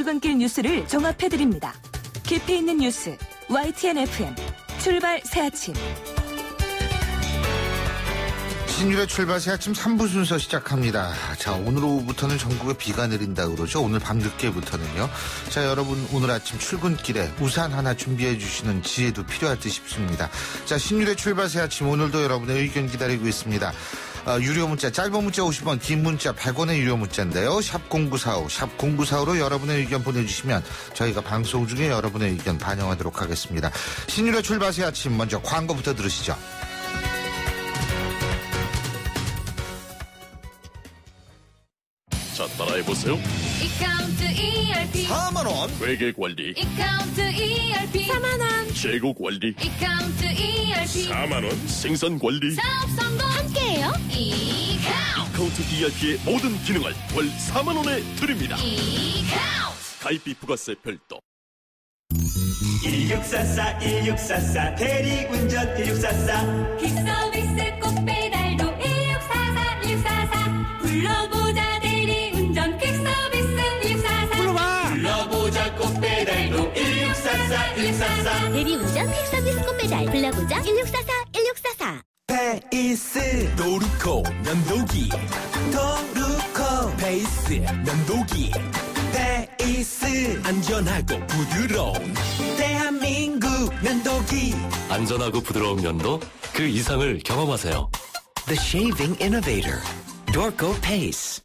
출근길 뉴스를 종합해드립니다. 깊이 있는 뉴스 YTN FM 출발 새아침. 신율의 출발 새아침 3부 순서 시작합니다. 자, 오늘 오후부터는 전국에 비가 내린다 그러죠. 오늘 밤늦게부터는요. 자, 여러분 오늘 아침 출근길에 우산 하나 준비해 주시는 지혜도 필요할 듯 싶습니다. 자, 신율의 출발 새아침 오늘도 여러분의 의견 기다리고 있습니다. 유료 문자, 짧은 문자 50원, 긴 문자 100원의 유료 문자인데요. 샵 0945, 샵 0945로 여러분의 의견 보내주시면 저희가 방송 중에 여러분의 의견 반영하도록 하겠습니다. 신율의 출발 새아침 먼저 광고부터 들으시죠. 자, 따라해보세요. 이카운트 ERP 4만원 회계관리. 이카운트 ERP 4만원 재고관리. 이카운트 ERP 4만원 생산관리. 사업성공 함께해요. 이카운트 ERP의 모든 기능을 월 4만원에 드립니다. 이카운트 가입비 부가세 별도. 1644 대리운전 1644 퀵서비스 꼭 배달도 1644 불러보자 대리운전 퀵서비스 1644 불러보자 꼭 배달도 1644 대리운전 퀵서비스 꼭 배달 불러보자 1644 페이스 도루코 면도기 도루코 페이스 면도기 페이스 안전하고 부드러운 대한민국 면도기 안전하고 부드러운 면도 그 이상을 경험하세요. The Shaving Innovator, Dorco Pace.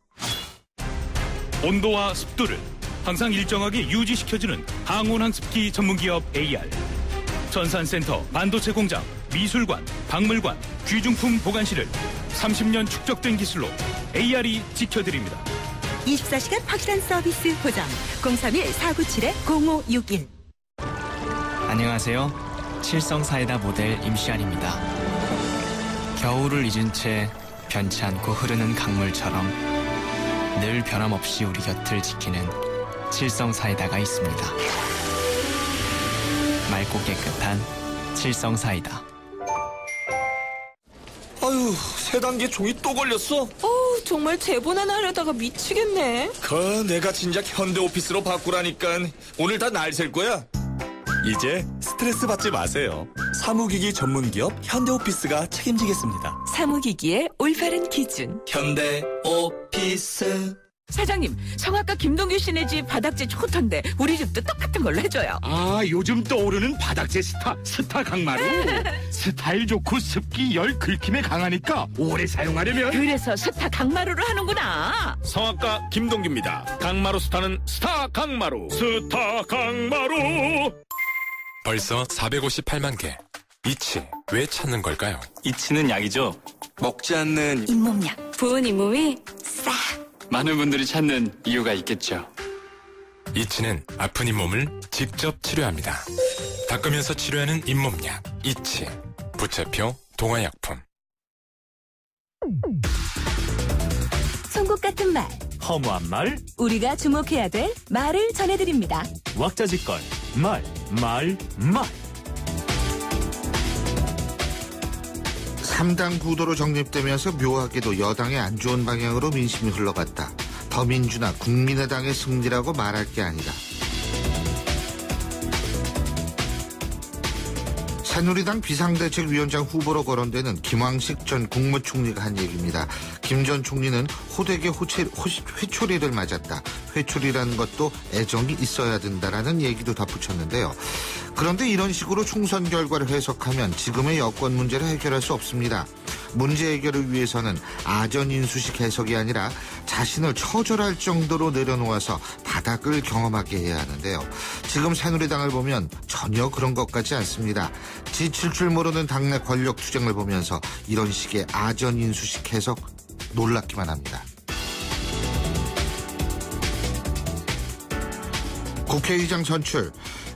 온도와 습도를 항상 일정하게 유지시켜주는 항온항습기 전문기업 AR. 전산센터, 반도체 공장, 미술관, 박물관, 귀중품 보관실을 30년 축적된 기술로 AR이 지켜드립니다. 24시간 확실한 서비스 보장 031-497-0561. 안녕하세요. 칠성사이다 모델 임시안입니다. 겨울을 잊은 채 변치 않고 흐르는 강물처럼 늘 변함없이 우리 곁을 지키는 칠성사이다가 있습니다. 맑고 깨끗한 칠성사이다. 아유, 세 단계 종이 또 걸렸어? 정말 재본하나 하려다가 미치겠네. 내가 진작 현대오피스로 바꾸라니까. 오늘 다 날 셀 거야. 이제 스트레스 받지 마세요. 사무기기 전문기업 현대오피스가 책임지겠습니다. 사무기기의 올바른 기준 현대오피스. 사장님, 성악가 김동규 씨네 집 바닥재 좋던데 우리 집도 똑같은 걸로 해줘요. 요즘 떠오르는 바닥재 스타 강마루. 스타일 좋고 습기 열 긁힘에 강하니까 오래 사용하려면. 그래서 스타 강마루로 하는구나. 성악가 김동규입니다. 강마루 스타는 스타 강마루. 스타 강마루. 벌써 458만 개. 이치 왜 찾는 걸까요? 이치는 약이죠. 먹지 않는 잇몸약. 부은 잇몸이 싹. 많은 분들이 찾는 이유가 있겠죠. 이치는 아픈 잇몸을 직접 치료합니다. 닦으면서 치료하는 잇몸약 이치. 부채표 동아약품. 송곳 같은 말, 허무한 말, 우리가 주목해야 될 말을 전해드립니다. 왁자지껄, 말. 3당 구도로 정립되면서 묘하게도 여당의 안 좋은 방향으로 민심이 흘러갔다. 더민주나 국민의당의 승리라고 말할 게 아니다. 새누리당 비상대책위원장 후보로 거론되는 김황식 전 국무총리가 한 얘기입니다. 김 전 총리는 호되게 회초리를 맞았다. 회초리라는 것도 애정이 있어야 된다라는 얘기도 덧붙였는데요. 그런데 이런 식으로 총선 결과를 해석하면 지금의 여권 문제를 해결할 수 없습니다. 문제 해결을 위해서는 아전인수식 해석이 아니라 자신을 처절할 정도로 내려놓아서 바닥을 경험하게 해야 하는데요. 지금 새누리당을 보면 전혀 그런 것 같지 않습니다. 지칠 줄 모르는 당내 권력 투쟁을 보면서 이런 식의 아전인수식 해석 놀랍기만 합니다. 국회의장 선출,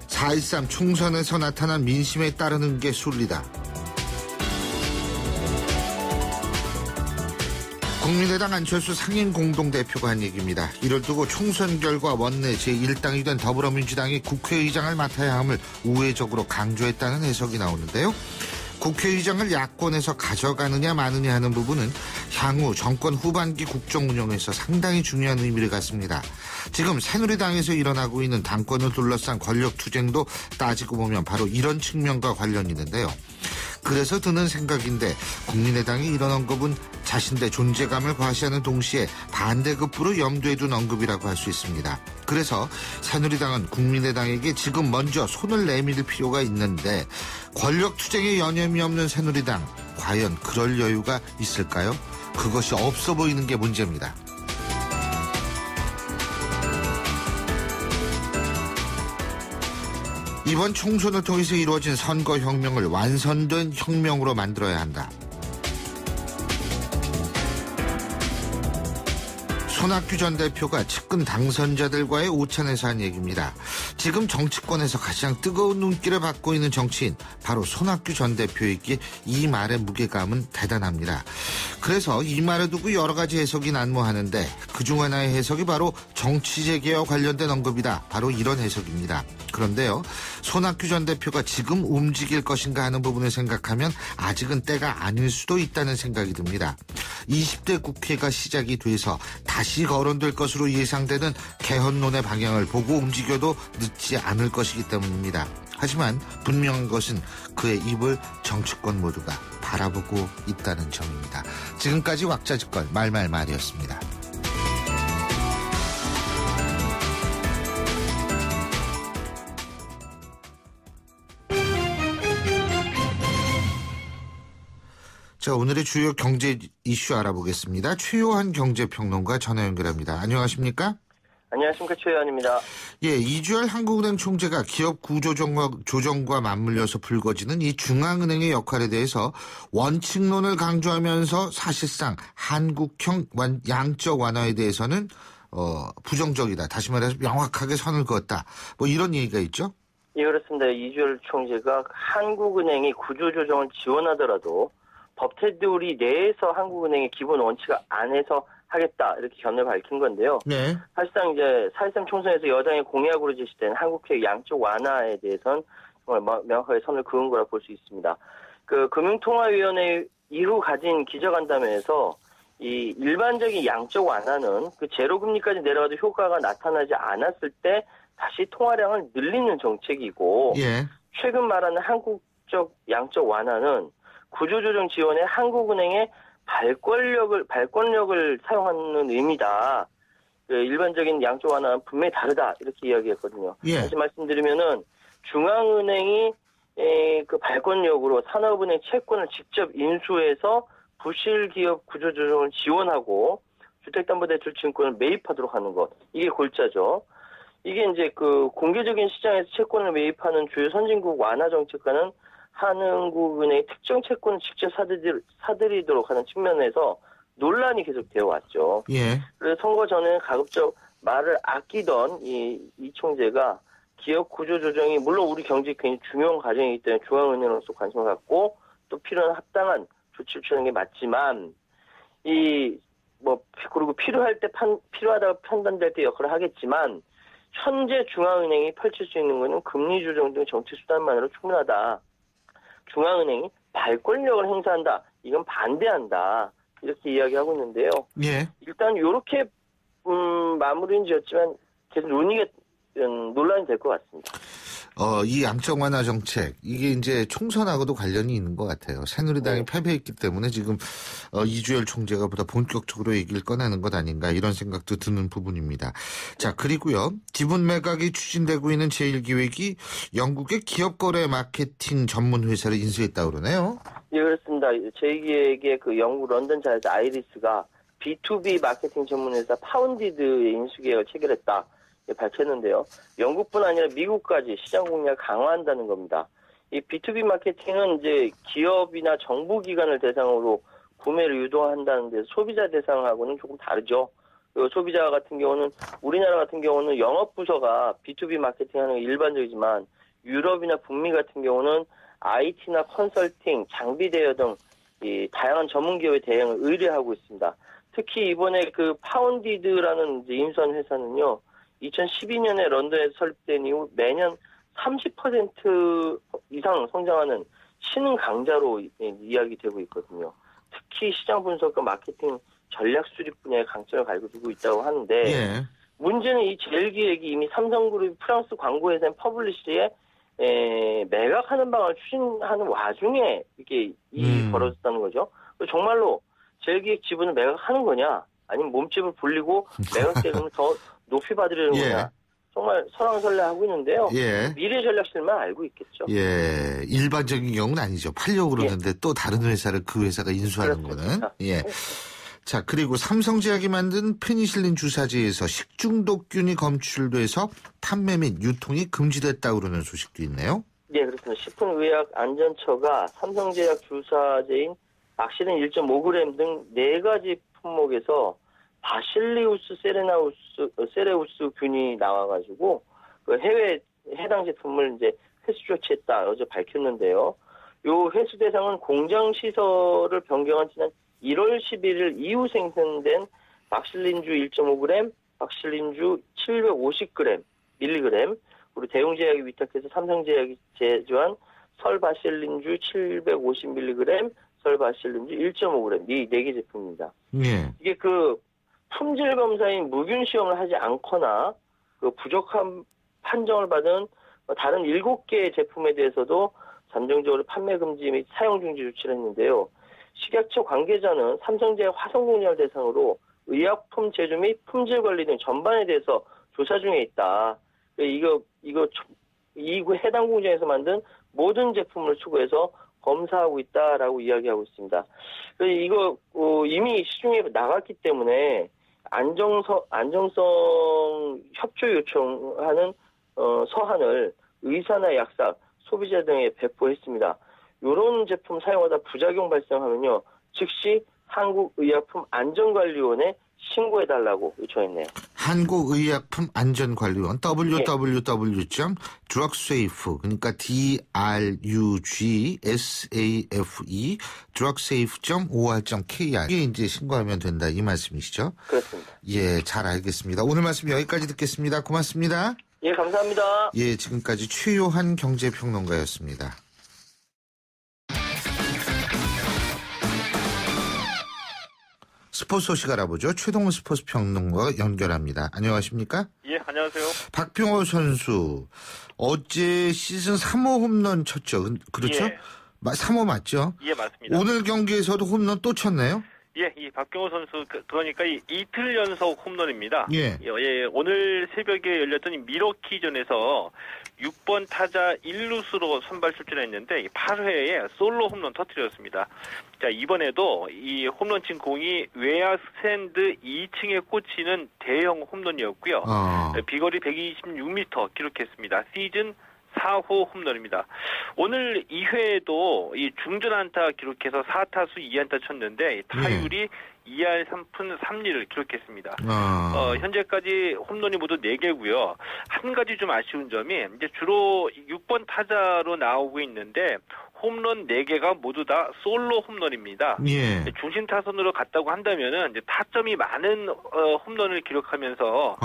4.13 총선에서 나타난 민심에 따르는 게 순리다. 국민의당 안철수 상임공동대표가 한 얘기입니다. 이를 두고 총선 결과 원내 제1당이 된 더불어민주당이 국회의장을 맡아야 함을 우회적으로 강조했다는 해석이 나오는데요. 국회의장을 야권에서 가져가느냐 마느냐 하는 부분은 향후 정권 후반기 국정 운영에서 상당히 중요한 의미를 갖습니다. 지금 새누리당에서 일어나고 있는 당권을 둘러싼 권력 투쟁도 따지고 보면 바로 이런 측면과 관련이 있는데요. 그래서 드는 생각인데 국민의당이 이런 언급은 자신의 존재감을 과시하는 동시에 반대급부로 염두에 둔 언급이라고 할 수 있습니다. 그래서 새누리당은 국민의당에게 지금 먼저 손을 내밀 필요가 있는데 권력 투쟁에 여념이 없는 새누리당 과연 그럴 여유가 있을까요? 그것이 없어 보이는 게 문제입니다. 이번 총선을 통해서 이루어진 선거혁명을 완성된 혁명으로 만들어야 한다. 손학규 전 대표가 측근 당선자들과의 오찬에서 한 얘기입니다. 지금 정치권에서 가장 뜨거운 눈길을 받고 있는 정치인 바로 손학규 전 대표에게 이 말의 무게감은 대단합니다. 그래서 이 말을 두고 여러 가지 해석이 난무하는데 그중 하나의 해석이 바로 정치재개와 관련된 언급이다. 바로 이런 해석입니다. 그런데요, 손학규 전 대표가 지금 움직일 것인가 하는 부분을 생각하면 아직은 때가 아닐 수도 있다는 생각이 듭니다. 20대 국회가 시작이 돼서 다시 거론될 것으로 예상되는 개헌론의 방향을 보고 움직여도 늦지 않을 것이기 때문입니다. 하지만 분명한 것은 그의 입을 정치권 모두가 바라보고 있다는 점입니다. 지금까지 왁자지껄 말말말이었습니다. 자, 오늘의 주요 경제 이슈 알아보겠습니다. 최요한 경제평론가 전화 연결합니다. 안녕하십니까? 안녕하십니까. 최요한입니다. 예, 이주열 한국은행 총재가 기업 구조조정과 맞물려서 불거지는 이 중앙은행의 역할에 대해서 원칙론을 강조하면서 사실상 한국형 양적 완화에 대해서는 부정적이다. 다시 말해서 명확하게 선을 그었다. 뭐 이런 얘기가 있죠? 예, 그렇습니다. 이주열 총재가 한국은행이 구조조정을 지원하더라도 법 테두리 내에서 한국은행의 기본 원칙 안에서 하겠다 이렇게 견해를 밝힌 건데요. 네. 사실상 이제 4.13 총선에서 여당의 공약으로 제시된 한국의 양적 완화에 대해서는 정말 명확하게 선을 그은 거라 볼 수 있습니다. 그 금융통화위원회 이후 가진 기자간담회에서 이 일반적인 양적 완화는 그 제로금리까지 내려가도 효과가 나타나지 않았을 때 다시 통화량을 늘리는 정책이고, 예. 최근 말하는 한국적 양적 완화는 구조조정 지원에 한국은행의 발권력을 사용하는 의미다. 그 일반적인 양적 완화는 분명히 다르다. 이렇게 이야기했거든요. 예. 다시 말씀드리면은 중앙은행이 그 발권력으로 산업은행 채권을 직접 인수해서 부실기업 구조조정을 지원하고 주택담보대출 증권을 매입하도록 하는 것. 이게 골자죠. 이게 이제 그 공개적인 시장에서 채권을 매입하는 주요 선진국 완화 정책과는 한국은행의 특정 채권을 직접 사들이도록 하는 측면에서 논란이 계속되어 왔죠. 예. 그래서 선거 전에는 가급적 말을 아끼던 이 총재가 기업 구조 조정이 물론 우리 경제에 굉장히 중요한 과정이기 때문에 중앙은행으로서 관심을 갖고 또 필요한 합당한 조치를 취하는 게 맞지만 그리고 필요하다고 판단될 때 역할을 하겠지만 현재 중앙은행이 펼칠 수 있는 것은 금리 조정 등 정책 수단만으로 충분하다. 중앙은행이 발권력을 행사한다. 이건 반대한다. 이렇게 이야기하고 있는데요. 예. 일단 이렇게 마무리는 지었지만 계속 논란이 될 것 같습니다. 이 양적 완화 정책, 이게 이제 총선하고도 관련이 있는 것 같아요. 새누리당이 패배했기 때문에 지금 이주열 총재가 보다 본격적으로 얘기를 꺼내는 것 아닌가 이런 생각도 드는 부분입니다. 자, 그리고요. 지분 매각이 추진되고 있는 제1기획이 영국의 기업거래 마케팅 전문 회사를 인수했다고 그러네요. 예, 그렇습니다. 제2기획의 그 영국 런던 자회사 아이리스가 B2B 마케팅 전문 회사 파운디드의 인수 계약을 체결했다. 밝혔는데요. 영국뿐 아니라 미국까지 시장 공략을 강화한다는 겁니다. 이 B2B 마케팅은 이제 기업이나 정부기관을 대상으로 구매를 유도한다는데 소비자 대상하고는 조금 다르죠. 그리고 소비자 같은 경우는 우리나라 같은 경우는 영업부서가 B2B 마케팅하는 게 일반적이지만 유럽이나 북미 같은 경우는 IT나 컨설팅, 장비 대여 등 이 다양한 전문 기업의 대응을 의뢰하고 있습니다. 특히 이번에 그 파운디드라는 이제 인수한 회사는요. 2012년에 런던에서 설립된 이후 매년 30% 이상 성장하는 신흥 강자로 이야기되고 있거든요. 특히 시장 분석과 마케팅 전략 수립 분야에 강점을 가지고 있다고 하는데 예. 문제는 이 제일기획이 이미 삼성그룹 프랑스 광고회사인 퍼블리시에 매각하는 방안을 추진하는 와중에 이게 일이 벌어졌다는 거죠. 정말로 제일기획 지분을 매각하는 거냐, 아니면 몸집을 불리고 매각 대금을 더 높이 받으려는 예. 거냐. 정말 설왕설래하고 있는데요. 예. 미래 전략실만 알고 있겠죠. 예, 일반적인 경우는 아니죠. 팔려고 그러는데 또 다른 회사를 그 회사가 인수하는 거는. 예. 자, 그리고 삼성제약이 만든 페니실린 주사제에서 식중독균이 검출돼서 판매 및 유통이 금지됐다고 그러는 소식도 있네요. 네, 그렇습니다. 식품의약안전처가 삼성제약 주사제인 박실린 1.5g 등 4가지 품목에서 바실리우스 세레우스 균이 나와가지고 그 해외 해당 제품을 이제 회수 조치했다 어제 밝혔는데요. 요 회수 대상은 공장 시설을 변경한 지난 1월 11일 이후 생산된 박실린주 1.5g, 박실린주 750g, 밀리그램, 그리고 대웅제약이 위탁해서 삼성제약이 제조한 설바실린주 750mg, 설바실린주 1.5g 이 4개 제품입니다. 예. 이게 그 품질 검사인 무균 시험을 하지 않거나 그 부적한 판정을 받은 다른 7개 제품에 대해서도 잠정적으로 판매 금지 및 사용 중지 조치를 했는데요. 식약처 관계자는 삼성제약 화성공장을 대상으로 의약품 제조 및 품질 관리 등 전반에 대해서 조사 중에 있다. 이거 해당 공장에서 만든 모든 제품을 추구해서 검사하고 있다라고 이야기하고 있습니다. 이거 이미 시중에 나갔기 때문에 안정성 협조 요청하는 서한을 의사나 약사, 소비자 등에 배포했습니다. 이런 제품 사용하다 부작용 발생하면요, 즉시 한국의약품안전관리원에 신고해달라고 요청했네요. 한국의약품안전관리원 www.drugsafe 그러니까 drugsafe drugsafe.or.kr 이게 이제 신고하면 된다 이 말씀이시죠? 그렇습니다. 예, 잘 알겠습니다. 오늘 말씀 여기까지 듣겠습니다. 고맙습니다. 예, 감사합니다. 예, 지금까지 최요한 경제평론가였습니다. 스포츠 소식 알아보죠. 최동훈 스포츠 평론가와 연결합니다. 안녕하십니까? 예, 안녕하세요. 박병호 선수 어제 시즌 3호 홈런 쳤죠. 그렇죠? 예. 3호 맞죠? 예, 맞습니다. 오늘 경기에서도 홈런 또 쳤네요? 예, 이 박병호 선수 그러니까 이틀 연속 홈런입니다. 예. 오늘 새벽에 열렸던 이 미러키전에서 6번 타자 1루수로 선발 출전했는데 8회에 솔로 홈런 터뜨렸습니다. 자, 이번에도 이 홈런 친 공이 외야 스탠드 2층에 꽂히는 대형 홈런이었고요. 비거리 126m 기록했습니다. 시즌 4호 홈런입니다. 오늘 2회에도 이 중전 안타 기록해서 4타수 2안타 쳤는데 타율이 2할 3푼 3리를 기록했습니다. 현재까지 홈런이 모두 4개고요. 한 가지 좀 아쉬운 점이 이제 주로 6번 타자로 나오고 있는데 홈런 4개가 모두 다 솔로 홈런입니다. 예. 중심 타선으로 갔다고 한다면은 이제 타점이 많은 홈런을 기록하면서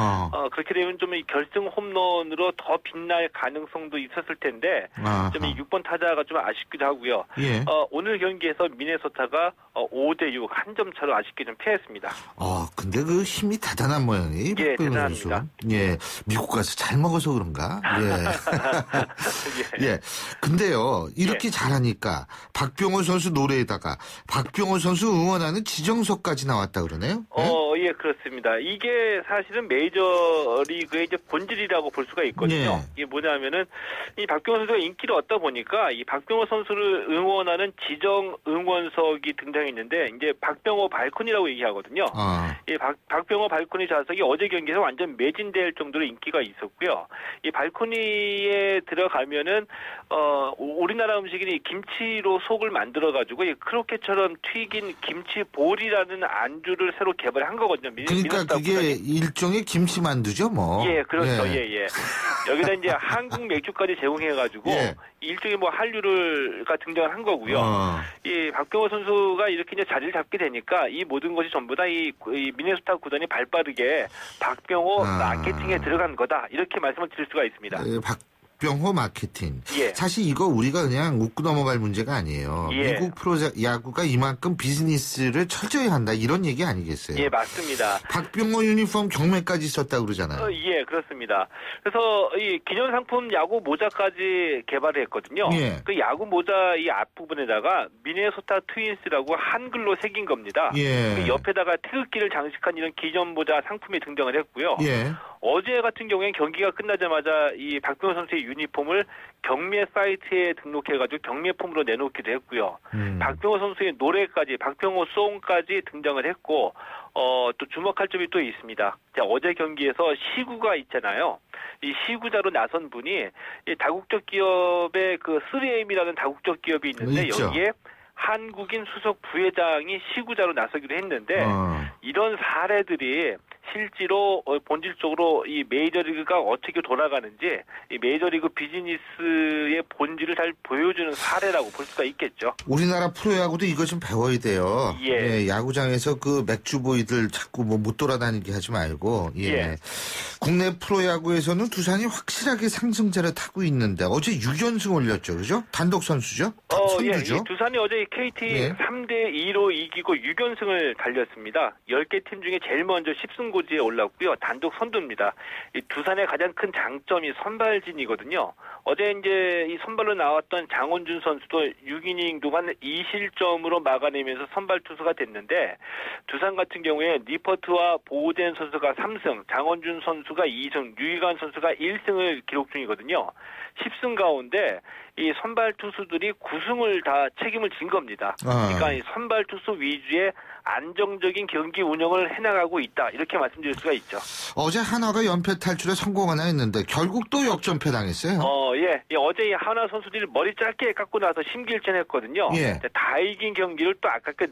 그렇게 되면 좀 결승 홈런으로 더 빛날 가능성도 있었을 텐데 좀 이 6번 타자가 좀 아쉽기도 하고요. 예. 오늘 경기에서 미네소타가 5대6 한 점 차로 아쉽게 좀 패했습니다. 근데 그 힘이 대단한 모양이. 예, 대단합니다. 예, 미국 가서 잘 먹어서 그런가? 예. 예. 근데요, 이렇게 잘하니까 박병호 선수 노래에다가 박병호 선수 응원하는 지정석까지 나왔다 그러네요? 예, 그렇습니다. 이게 사실은 메이저리그의 이제 본질이라고 볼 수가 있거든요. 이게 뭐냐면은 이 박병호 선수가 인기를 얻다 보니까 이 박병호 선수를 응원하는 지정 응원석이 등장했는데 이제 박병호 발코니라고 얘기하거든요. 이 박병호 발코니 좌석이 어제 경기에서 완전 매진될 정도로 인기가 있었고요. 이 발코니에 들어가면은 우리나라 음식인 이 김치로 속을 만들어가지고 이 크로켓처럼 튀긴 김치볼이라는 안주를 새로 개발한 거거든요. 그러니까 그게 일종의 김치만두죠, 뭐. 예, 그렇죠. 예. 여기다 이제 한국 맥주까지 제공해가지고 일종의 뭐 한류가 등장을 한 거고요. 이 박병호 선수가 이렇게 이제 자리를 잡게 되니까 이 모든 것이 전부 다 이 미네소타 구단이 발빠르게 박병호 마케팅에 들어간 거다 이렇게 말씀을 드릴 수가 있습니다. 박병호 마케팅. 예. 사실 이거 우리가 그냥 웃고 넘어갈 문제가 아니에요. 예. 미국 프로야구가 이만큼 비즈니스를 철저히 한다 이런 얘기 아니겠어요? 예, 맞습니다. 박병호 유니폼 경매까지 있었다 그러잖아요. 예, 그렇습니다. 그래서 이 기념상품 야구 모자까지 개발을 했거든요. 예. 그 야구 모자 이 앞부분에다가 미네소타 트윈스라고 한글로 새긴 겁니다. 예. 그 옆에다가 태극기를 장식한 이런 기념 모자 상품이 등장을 했고요. 예. 어제 같은 경우엔 경기가 끝나자마자 이 박병호 선수의 유니폼을 경매 사이트에 등록해가지고 경매품으로 내놓기도 했고요. 박병호 선수의 노래까지, 박병호 송까지 등장을 했고, 또 주목할 점이 또 있습니다. 자, 어제 경기에서 시구가 있잖아요. 이 시구자로 나선 분이 이 다국적 기업의 그 3M이라는 다국적 기업이 있는데 있죠. 여기에 한국인 수석 부회장이 시구자로 나서기로 했는데 이런 사례들이 실제로 본질적으로 이 메이저리그가 어떻게 돌아가는지 이 메이저리그 비즈니스의 본질을 잘 보여주는 사례라고 볼 수가 있겠죠. 우리나라 프로야구도 이거 좀 배워야 돼요. 예. 야구장에서 그 맥주보이들 자꾸 뭐 못 돌아다니게 하지 말고. 예. 예. 국내 프로야구에서는 두산이 확실하게 상승세를 타고 있는데 어제 6연승 올렸죠, 그죠? 단독 선수죠? 선두죠? 예. 두산이 어제 KT 예. 3대2로 이기고 6연승을 달렸습니다. 10개 팀 중에 제일 먼저 10승고지에 올랐고요. 단독 선두입니다. 이 두산의 가장 큰 장점이 선발진이거든요. 어제 이제 이 선발로 나왔던 장원준 선수도 6이닝 동안 2실점으로 막아내면서 선발 투수가 됐는데 두산 같은 경우에 니퍼트와 보우덴 선수가 3승, 장원준 선수가 2승, 류희관 선수가 1승을 기록 중이거든요. 10승 가운데 이 선발 투수들이 9승을 다 책임을 진 겁니다. 그러니까 이 선발 투수 위주의 안정적인 경기 운영을 해나가고 있다. 이렇게 말씀드릴 수가 있죠. 어제 하나가 연패 탈출에 성공하나 했는데 결국 또 역전패 당했어요. 예. 어제 이 하나 선수들이 머리 짧게 깎고 나서 심기일전했거든요. 예. 다 이긴 경기를 또 아깝게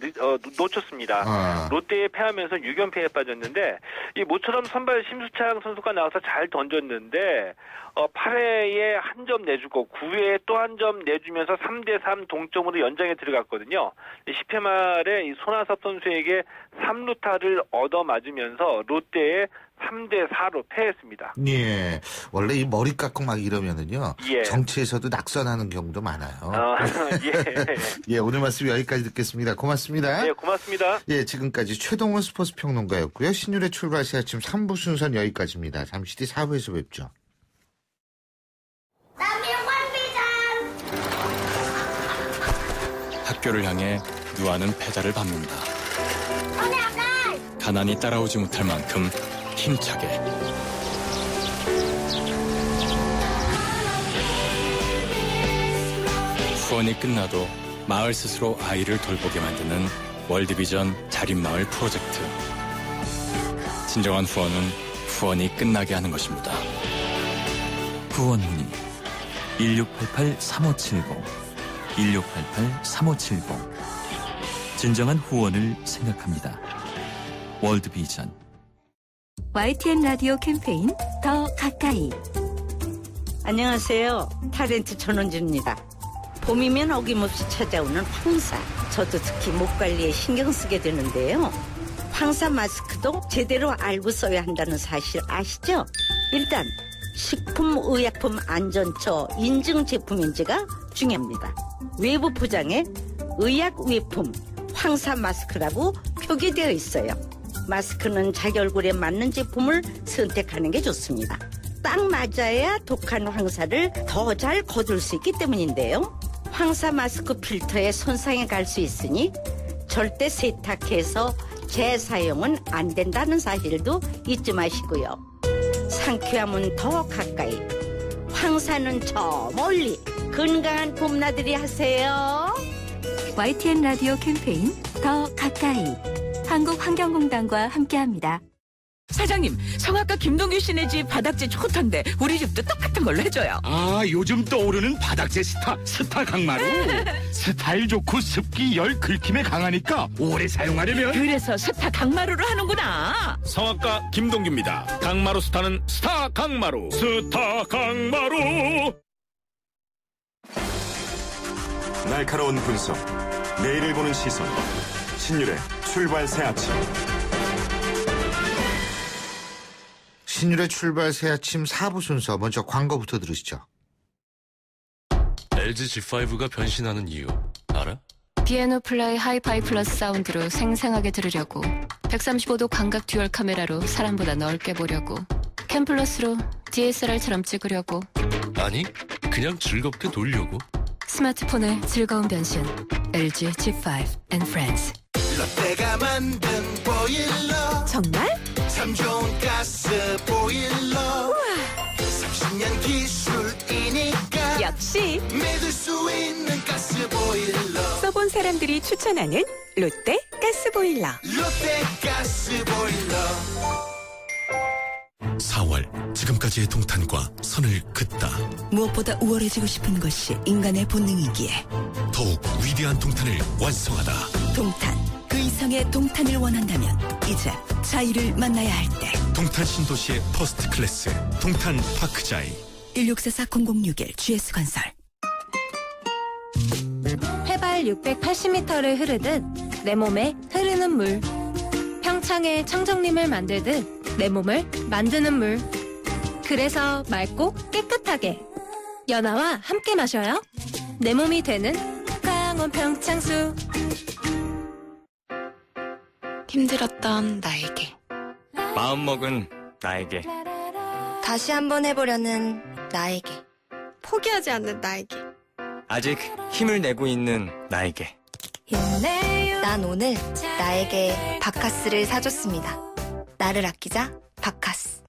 놓쳤습니다. 롯데에 패하면서 6연패에 빠졌는데 이 모처럼 선발 심수창 선수가 나와서 잘 던졌는데 8회에 한 점 내주고 9회에 또 한 점 내주면서 3대3 동점으로 연장에 들어갔거든요. 10회 말에 이 손아섭 선수에게 3루타를 얻어맞으면서 롯데에 3대4로 패했습니다. 예. 원래 이 머리 깎고 막 이러면은요. 예. 정치에서도 낙선하는 경우도 많아요. 예. 예, 오늘 말씀 여기까지 듣겠습니다. 고맙습니다. 네, 고맙습니다. 예, 지금까지 최동원 스포츠 평론가였고요. 신율의 출발시 아침 3부 순서는 여기까지입니다. 잠시 뒤 4부에서 뵙죠. 학교를 향해 누아는 페달을 밟는다. 가난이 따라오지 못할 만큼 힘차게. 후원이 끝나도 마을 스스로 아이를 돌보게 만드는 월드비전 자립마을 프로젝트. 진정한 후원은 후원이 끝나게 하는 것입니다. 후원 문의 1688-3570 1688-3570 진정한 후원을 생각합니다. 월드비전. YTN 라디오 캠페인 더 가까이. 안녕하세요. 타렌트 전원주입니다. 봄이면 어김없이 찾아오는 황사. 저도 특히 목 관리에 신경 쓰게 되는데요. 황사 마스크도 제대로 알고 써야 한다는 사실 아시죠? 일단 식품의약품안전처 인증 제품인지가 중요합니다. 외부 포장에 의약외품 황사 마스크라고 표기되어 있어요. 마스크는 자기 얼굴에 맞는 제품을 선택하는 게 좋습니다. 딱 맞아야 독한 황사를 더 잘 거둘 수 있기 때문인데요. 황사 마스크 필터에 손상이 갈 수 있으니 절대 세탁해서 재사용은 안 된다는 사실도 잊지 마시고요. 상쾌함은 더 가까이, 황사는 저 멀리. 건강한 봄나들이 하세요. YTN 라디오 캠페인 더 가까이. 한국환경공단과 함께합니다. 사장님, 성악가 김동규 씨네 집 바닥재 좋던데 우리 집도 똑같은 걸로 해줘요. 요즘 떠오르는 바닥재 스타 강마루. 스타일 좋고 습기 열 긁힘에 강하니까 오래 사용하려면. 그래서 스타 강마루를 하는구나. 성악가 김동규입니다. 강마루 스타는 스타 강마루. 스타 강마루. 날카로운 분석, 내일을 보는 시선, 신율의 출발 새 아침. 신율의 출발 새 아침 4부 순서 먼저 광고부터 들으시죠. LG G5가 변신하는 이유 알아? 비에노 플라이 하이파이 플러스 사운드로 생생하게 들으려고, 135도 광각 듀얼 카메라로 사람보다 넓게 보려고, 캠 플러스로 DSLR처럼 찍으려고. 아니, 그냥 즐겁게 놀려고. 스마트폰의 즐거운 변신. LG G5 and Friends. 롯데가 만든 보일러. 정말? 참 좋은 가스 보일러. 우와. 30년 기술이니까 역시 믿을 수 있는 가스 보일러. 써본 사람들이 추천하는 롯데 가스보일러. 롯데 가스보일러. 4월, 지금까지의 동탄과 선을 긋다. 무엇보다 우월해지고 싶은 것이 인간의 본능이기에 더욱 위대한 동탄을 완성하다. 동탄, 그 이상의 동탄을 원한다면 이제 자유를 만나야 할 때. 동탄 신도시의 퍼스트 클래스 동탄 파크자이. 1644-0061 GS건설. 해발 680m를 흐르듯 내 몸에 흐르는 물. 평창에 청정림을 만들듯 내 몸을 만드는 물. 그래서 맑고 깨끗하게 연아와 함께 마셔요. 내 몸이 되는 강원 평창수. 힘들었던 나에게, 마음먹은 나에게, 다시 한번 해보려는 나에게, 포기하지 않는 나에게, 아직 힘을 내고 있는 나에게. 난 오늘 나에게 바카스를 사줬습니다. 나를 아끼자 바카스.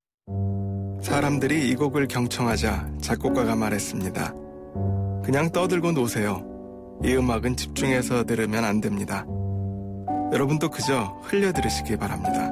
사람들이 이 곡을 경청하자 작곡가가 말했습니다. 그냥 떠들고 노세요. 이 음악은 집중해서 들으면 안 됩니다. 여러분도 그저 흘려 들으시기 바랍니다.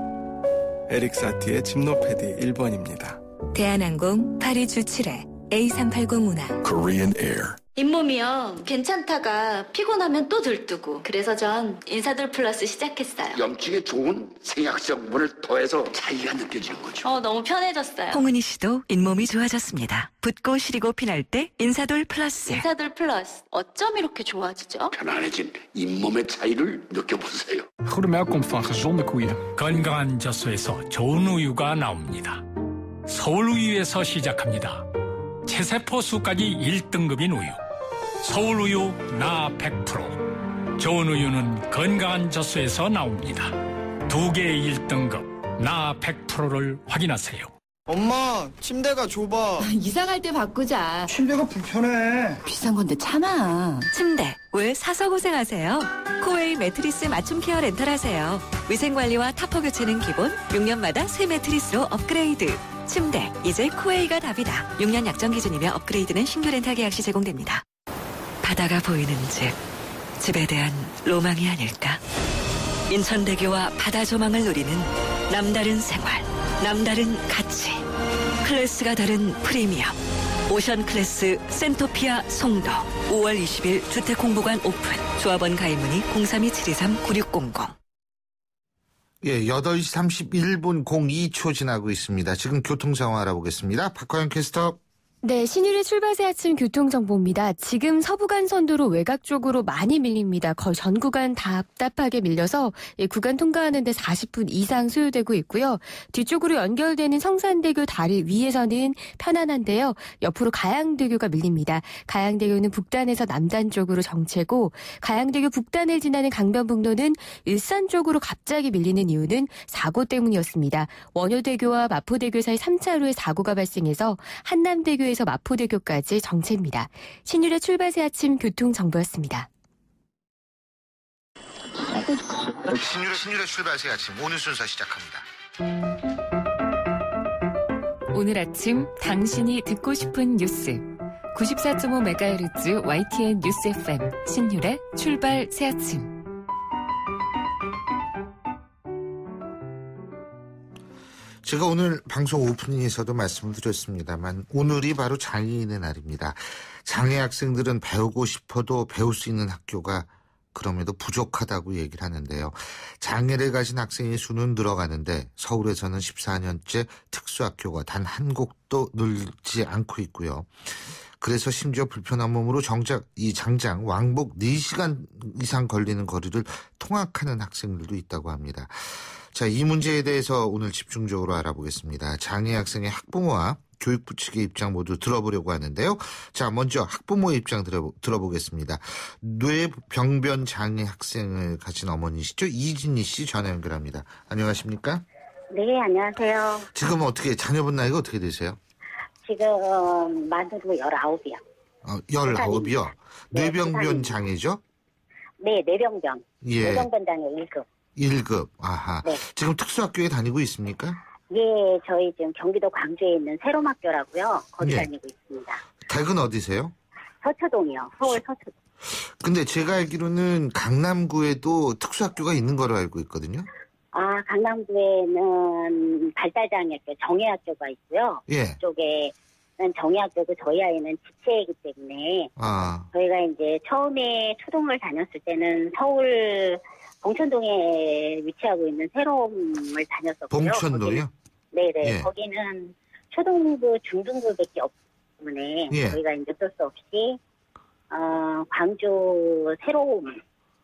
에릭 사티의 집노패디 1번입니다. 대한항공 파리 주출해 A380 운항. Korean Air. 잇몸이요. 괜찮다가 피곤하면 또 들뜨고. 그래서 전 인사돌 플러스 시작했어요. 염증에 좋은 생약성분을 더해서 차이가 느껴지는 거죠. 너무 편해졌어요. 홍은희 씨도 잇몸이 좋아졌습니다. 붓고 시리고 피날 때 인사돌 플러스. 인사돌 플러스. 어쩜 이렇게 좋아지죠? 편안해진 잇몸의 차이를 느껴보세요. Goedemelk komt van gezonde koeien. 건강한 젖소에서 좋은 우유가 나옵니다. 서울우유에서 시작합니다. 체세포 수까지 1등급인 우유. 서울우유 나 100%. 좋은 우유는 건강한 젖소에서 나옵니다. 2개의 1등급 나 100%를 확인하세요. 엄마, 침대가 좁아. 이사갈 때 바꾸자. 침대가 불편해. 비싼 건데 참아. 침대 왜 사서 고생하세요? 코웨이 매트리스 맞춤 케어 렌탈하세요. 위생관리와 타퍼 교체는 기본, 6년마다 새 매트리스로 업그레이드. 침대 이제 코웨이가 답이다. 6년 약정 기준이며 업그레이드는 신규 렌탈 계약 시 제공됩니다. 바다가 보이는 집에 대한 로망이 아닐까? 인천대교와 바다 조망을 누리는 남다른 생활, 남다른 가치, 클래스가 다른 프리미엄. 오션 클래스 센토피아 송도. 5월 20일 주택홍보관 오픈. 조합원 가입 문의 032-723-9600. 예, 8시 31분 02초 지나고 있습니다. 지금 교통 상황 알아보겠습니다. 박화영 캐스터. 네, 신일의 출발새 아침 교통정보입니다. 지금 서부간선도로 외곽 쪽으로 많이 밀립니다. 거의 전 구간 답답하게 밀려서 구간 통과하는 데 40분 이상 소요되고 있고요. 뒤쪽으로 연결되는 성산대교 다리 위에서는 편안한데요. 옆으로 가양대교가 밀립니다. 가양대교는 북단에서 남단 쪽으로 정체고, 가양대교 북단을 지나는 강변북로는 일산 쪽으로 갑자기 밀리는 이유는 사고 때문이었습니다. 원효대교와 마포대교 사이 3차로에 사고가 발생해서 한남대교에 에서 마포대교까지 정체입니다. 신율의 출발새 아침 교통정보였습니다. 신율의 출발새 아침 오늘 순서 시작합니다. 오늘 아침 당신이 듣고 싶은 뉴스 94.5MHz YTN 뉴스 FM 신율의 출발새 아침. 제가 오늘 방송 오프닝에서도 말씀을 드렸습니다만 오늘이 바로 장애인의 날입니다. 장애 학생들은 배우고 싶어도 배울 수 있는 학교가 그럼에도 부족하다고 얘기를 하는데요. 장애를 가진 학생의 수는 늘어가는데 서울에서는 14년째 특수학교가 단 한 곳도 늘지 않고 있고요. 그래서 심지어 불편한 몸으로 장장 왕복 4시간 이상 걸리는 거리를 통학하는 학생들도 있다고 합니다. 자, 이 문제에 대해서 오늘 집중적으로 알아보겠습니다. 장애 학생의 학부모와 교육부 측의 입장 모두 들어보려고 하는데요. 자, 먼저 학부모의 입장 들어보겠습니다. 뇌병변 장애 학생을 가진 어머니시죠? 이진희 씨 전화 연결합니다. 안녕하십니까? 네, 안녕하세요. 지금 어떻게 자녀분 나이가 어떻게 되세요? 지금 만으로 19이요. 19이요? 네, 뇌병변 장애죠? 네, 뇌병변. 예. 뇌병변 장애 1급. 1급. 아하. 네. 지금 특수학교에 다니고 있습니까? 예, 저희 지금 경기도 광주에 있는 새롬학교라고요. 거기 예. 다니고 있습니다. 댁은 어디세요? 서초동이요. 서울 서초동. 근데 제가 알기로는 강남구에도 특수학교가 있는 거로 알고 있거든요. 아, 강남구에는 발달장애학교 정예학교가 있고요. 예. 그쪽에는 정예학교고 저희 아이는 지체이기 때문에 저희가 이제 처음에 초등을 다녔을 때는 서울 봉천동에 위치하고 있는 새롬을 다녔었고요. 봉천동이요? 네네. 예. 거기는 초등부, 중등부밖에 없기 때문에 예. 저희가 이제 어쩔 수 없이 광주 새롬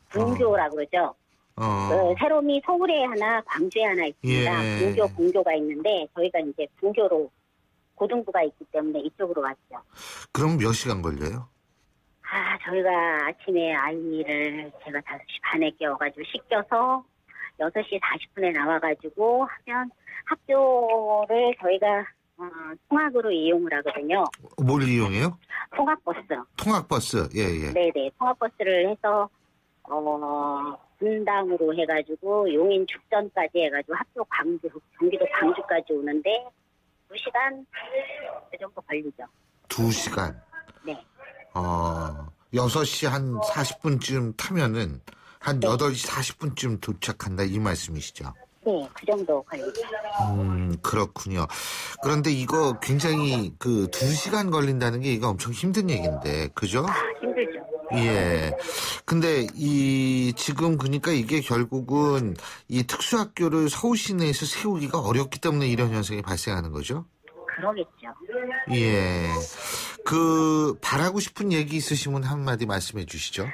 분교라고 그러죠. 그 새롬이 서울에 하나, 광주에 하나 있습니다. 예. 분교, 공교가 있는데 저희가 이제 분교로 고등부가 있기 때문에 이쪽으로 왔죠. 그럼 몇 시간 걸려요? 저희가 아침에 아이를 제가 5시 반에 깨워가지고 씻겨서 6시 40분에 나와가지고 하면 학교를 저희가 통학으로 이용을 하거든요. 뭘 이용해요? 통학버스. 통학버스. 예. 네네. 통학버스를 해서 분당으로 해가지고 용인 죽전까지 해가지고 학교 경기도 광주까지 오는데 2시간 그 정도 걸리죠. 2시간? 네. 6시 한 40분쯤 타면은 한 8시 40분쯤 도착한다 이 말씀이시죠? 네, 그 정도 걸리죠. 그렇군요. 그런데 이거 굉장히 2시간 걸린다는 게 이거 엄청 힘든 얘기인데, 그죠? 힘들죠. 예. 근데 지금 그러니까 이게 결국은 이 특수학교를 서울 시내에서 세우기가 어렵기 때문에 이런 현상이 발생하는 거죠? 그러겠죠. 예. 바라고 싶은 얘기 있으시면 한마디 말씀해 주시죠.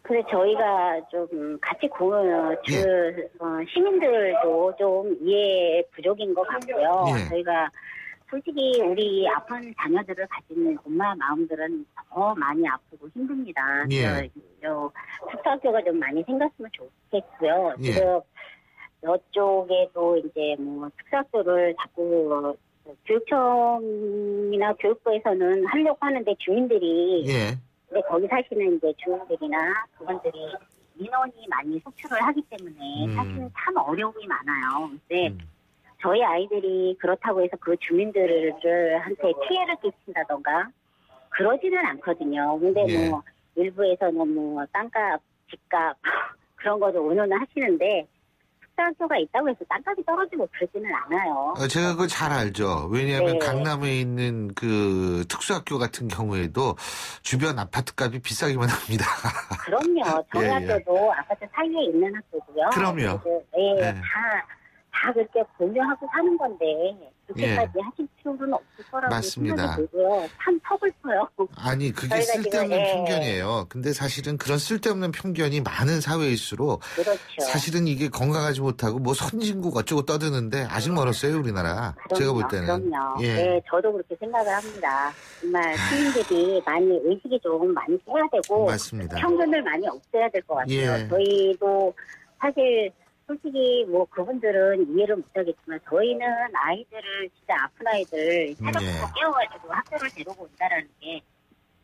그래 저희가 좀 같이 시민들도 좀 이해 부족인 것 같고요. 예. 저희가 솔직히 우리 아픈 자녀들을 가진 엄마 마음들은 더 많이 아프고 힘듭니다. 예. 특수학교가 좀 많이 생겼으면 좋겠고요. 예. 지금 이쪽에도 이제 특수학교를 자꾸 교육청이나 교육부에서는 하려고 하는데 주민들이 근데 거기 사시는 이제 주민들이나 그분들이 민원이 많이 속출을 하기 때문에 사실은 참 어려움이 많아요. 근데 저희 아이들이 그렇다고 해서 그 주민들한테 피해를 끼친다던가 그러지는 않거든요. 근데 일부에서는 땅값, 집값 그런 거를 운운을 하시는데 특수학교가 있다고 해서 땅값이 떨어지고 그러지는 않아요. 제가 그걸 잘 알죠. 왜냐하면 네. 강남에 있는 그 특수학교 같은 경우에도 주변 아파트값이 비싸기만 합니다. 그럼요. 저희 학교도 아파트 사이에 있는 학교고요. 그럼요. 네. 다 그렇게 공유하고 사는 건데 그렇게까지 하실 필요는 없을 거라고 맞습니다. 생각이 들고요. 참 서글퍼요. 아니 그게 쓸데없는 편견이에요. 근데 사실은 그런 쓸데없는 편견이 많은 사회일수록 사실은 이게 건강하지 못하고 뭐 선진국 어쩌고 떠드는데 아직 멀었어요 우리나라. 제가 볼 때는. 그럼요. 예. 네, 저도 그렇게 생각을 합니다. 정말 시민들이 많이 의식이 좀 많이 해야 되고 맞습니다. 편견을 많이 없애야 될 것 같아요. 예. 저희도 사실 솔직히 그분들은 이해를 못하겠지만 저희는 아이들을 진짜 아픈 아이들 새벽부터 깨워가지고 학교를 데리고 온다라는 게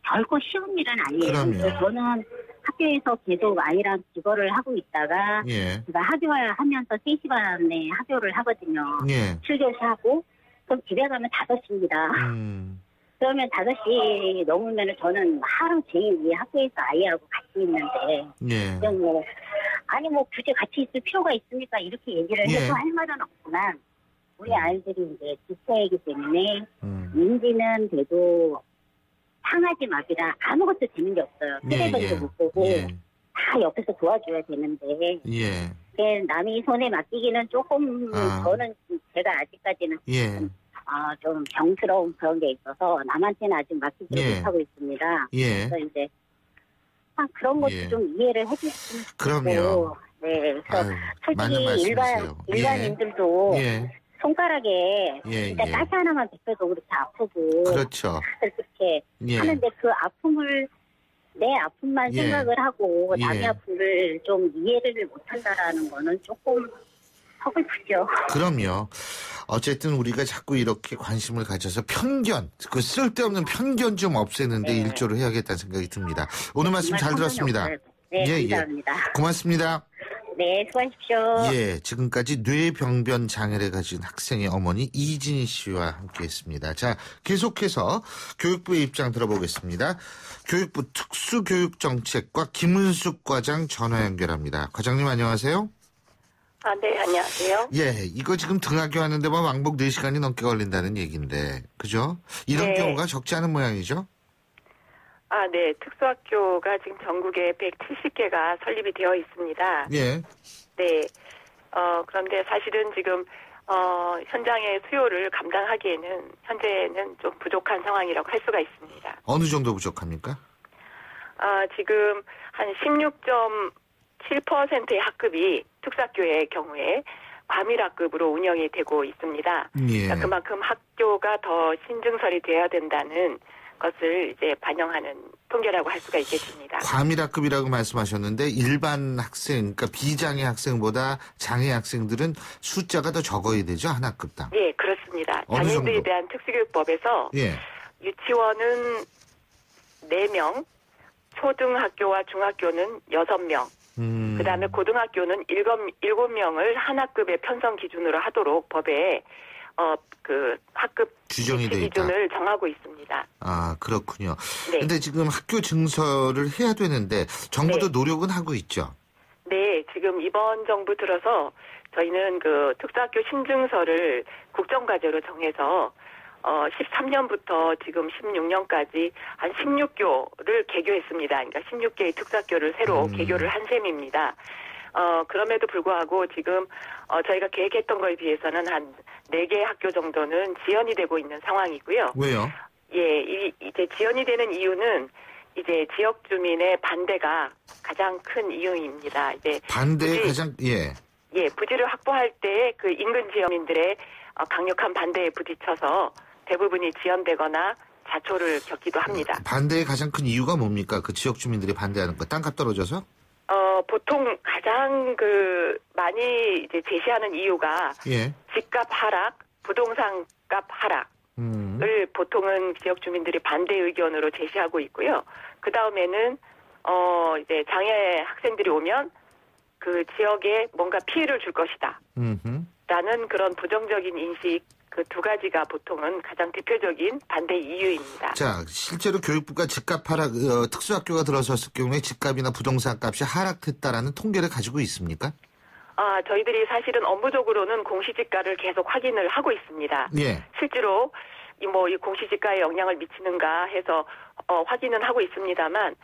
결코 쉬운 일은 아니에요. 그래서 저는 학교에서 계속 아이랑 기거를 하고 있다가 제가 하면서 3시 반에 학교를 하거든요. 7교시 하고 그럼 집에 가면 5시입니다. 그러면 5시 넘으면 저는 하루 종일 이 학교에서 아이하고 같이 있는데 그냥 굳이 같이 있을 필요가 있습니까? 이렇게 얘기를 해도 할 말은 없지만 우리 아이들이 이제 지체이기 때문에 인지는 돼도 상하지 마비라 아무것도 되는 게 없어요. 텔레비전도 못 보고 다 옆에서 도와줘야 되는데 남이 손에 맡기기는 조금 저는 제가 아직까지는 좀 병스러운 그런 게 있어서 남한테는 아직 맡기지 못하고 있습니다. 그래서 이제 그런 것도 좀 이해를 해주시면 좋겠고. 그럼요. 네, 그래서 솔직히 일반인들도 손가락에 진짜 가시 하나만 비껴도 그렇게 아프고 그렇죠. 다들 그렇게 하는데 그 아픔을 내 아픔만 생각을 하고 남의 아픔을 좀 이해를 못한다라는 거는 조금 서글프죠. 그럼요. 어쨌든 우리가 자꾸 이렇게 관심을 가져서 편견, 그 쓸데없는 편견 좀 없애는데 일조를 해야겠다는 생각이 듭니다. 오늘 말씀 잘 들었습니다. 네, 감사합니다. 고맙습니다. 네, 수고하십시오. 예, 지금까지 뇌병변 장애를 가진 학생의 어머니 이진희 씨와 함께했습니다. 자, 계속해서 교육부의 입장 들어보겠습니다. 교육부 특수교육정책과 김은숙 과장 전화 연결합니다. 과장님 안녕하세요. 네, 안녕하세요. 예, 이거 지금 등하교 하는데 뭐 왕복 4시간이 넘게 걸린다는 얘기인데, 그죠? 이런 경우가 적지 않은 모양이죠? 네. 특수학교가 지금 전국에 170개가 설립이 되어 있습니다. 예. 네. 그런데 사실은 지금, 현장의 수요를 감당하기에는 현재는 좀 부족한 상황이라고 할 수가 있습니다. 어느 정도 부족합니까? 지금 한 16.7%의 학급이 특수학교의 경우에 과밀학급으로 운영이 되고 있습니다. 그러니까 그만큼 학교가 더 신증설이 되어야 된다는 것을 이제 반영하는 통계라고 할 수가 있겠습니다. 과밀학급이라고 말씀하셨는데 일반 학생, 그러니까 비장애 학생보다 장애 학생들은 숫자가 더 적어야 되죠? 한 학급당. 네, 그렇습니다. 장애인들에 대한 특수교육법에서 유치원은 4명, 초등학교와 중학교는 6명, 그다음에 고등학교는 7명을 한 학급의 편성 기준으로 하도록 법에 그 학급 규정이 돼 있다. 기준을 정하고 있습니다. 그렇군요. 근데 지금 학교 증설을 해야 되는데 정부도 노력은 하고 있죠. 네, 지금 이번 정부 들어서 저희는 그 특수학교 신증설을 국정과제로 정해서 13년부터 지금 16년까지 한 16교를 개교했습니다. 그러니까 16개의 특수학교를 새로 개교를 한 셈입니다. 그럼에도 불구하고 지금 저희가 계획했던 거에 비해서는 한 4개 학교 정도는 지연이 되고 있는 상황이고요. 왜요? 예, 이제 지연이 되는 이유는 이제 지역 주민의 반대가 가장 큰 이유입니다. 이제 반대의 가장 부지를 확보할 때 그 인근 지역민들의 강력한 반대에 부딪혀서 대부분이 지연되거나 자초를 겪기도 합니다. 반대의 가장 큰 이유가 뭡니까? 그 지역 주민들이 반대하는 거, 땅값 떨어져서? 보통 가장 많이 이제 제시하는 이유가 집값 하락, 부동산 값 하락을 보통은 지역 주민들이 반대 의견으로 제시하고 있고요. 그 다음에는 이제 장애 학생들이 오면 그 지역에 뭔가 피해를 줄 것이다. 라는 그런 부정적인 인식 그 2가지가 보통은 가장 대표적인 반대 이유입니다. 자, 실제로 교육부가 집값 하락, 특수학교가 들어섰을 경우에 집값이나 부동산 값이 하락했다라는 통계를 가지고 있습니까? 저희들이 사실은 업무적으로는 공시지가를 계속 확인을 하고 있습니다. 실제로 이 공시지가에 영향을 미치는가 해서 확인은 하고 있습니다만